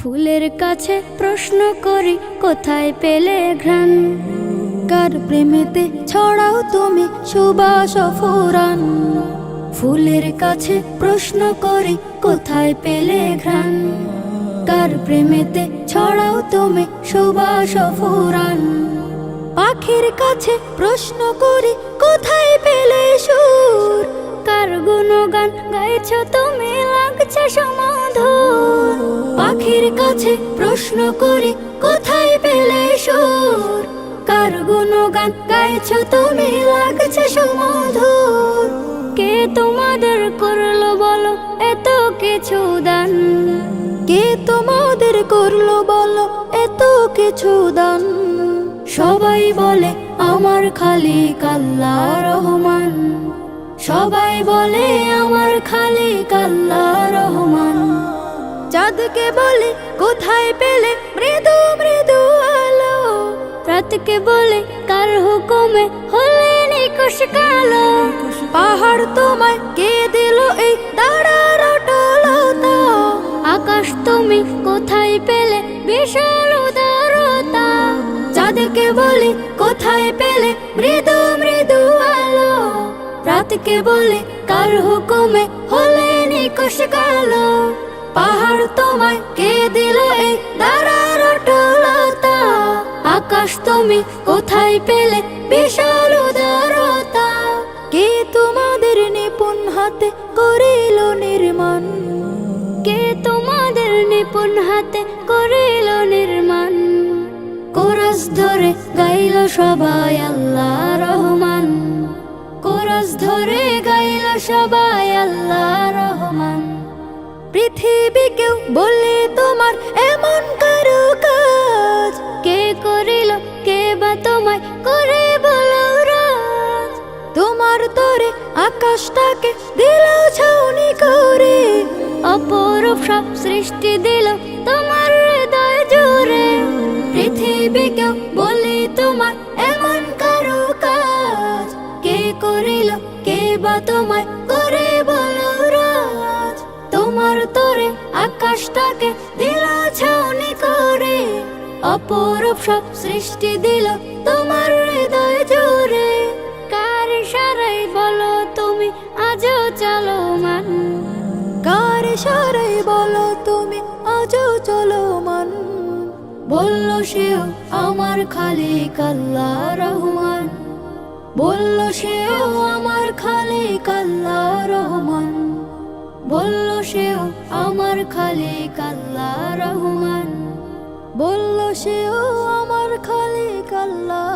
ফুলের কাছে প্রশ্ন করি কোথায় পেলে ঘ্রাণ, কার প্রেমেতে ছড়াও তুমি সুবাস ফুরান। ফুলের কাছে প্রশ্ন করি কোথায় পেলে ঘ্রাণ, কার প্রেমেতে ছড়াও তুমি সুবাস ফুরান। পাখির কাছে প্রশ্ন করি কোথায় পেলে সুর, কার গুণগান গাইছ তুমি লাগছে সমাধুর। পাখির কাছে প্রশ্ন করি কোথায় পেলে সুর, কার গুণগান গাইছ তুমি লাগছে সমাধুর। কে তোমাদের করলো বলো এত কিছু দান, কে তোমাদের করলো বলো এত কিছু দান। সবাই বলে আমার খালিক আল্লাহ রহমান, সবাই বলে আমার খালিক আল্লাহ রহমান। চাঁদকে বলে কোথায় পেলে মৃদু মৃদু আলো, রাতকে বলে কার হুকুমে হলে নিকশ কালো। পাহাড় তোমায় কে দিল এই দাঁড়ার অটলতা, আকাশ তুমি কোথায় পেলে বিশাল উদারতা। চাঁদকে বলে কোথায় পেলে মৃদু মৃদু আলো, রাতকে বলে কার হুকুমে হলে নিকশ কালো। পাহাড় তোমায় কে দিল এই দাঁড়ার অটলতা, আকাশ তুমি কোথায় পেলে বিশাল উদারতা। কে তোমাদের নিপুণ হাতে করিল নির্মাণ, কে তোমাদের নিপুণ হাতে করিল নির্মাণ। কোরাস ধরে গাইল সবাই আল্লাহ রহমান, কোরাস ধরে গাইল সবাই আল্লাহ রহমান। পৃথিবীকেও বলে তোমার এমন কারো কাজ, কে করিল কে বা তোমায় করে বলো রাজ। তোমার তরে আকাশটাকে দিল ছাউনি করে, অপরূপ সব সৃষ্টি দিল তোমার হৃদয় জুড়ে। পৃথিবীকেও বলে তোমার এমন কারো কাজ, কে করিল কে বা তোমায় করে বলো রাজ। তোমার তরে আকাশটাকে দিল ছাউনি করে, অপরূপ সব সৃষ্টি দিল তোমার হৃদয় জুড়ে। কার ইশারায় বলো তুমি আজও চলমান, কার ইশারায় বলো তুমি আজও চলমান। বলল সেও আমার খালিক আল্লাহ রহমান, বলল সেও আমার খালিক আল্লাহ রহমান। বলল সেও আমার খালিক আল্লাহ রহমান, বলল সেও আমার খালিক আল্লাহ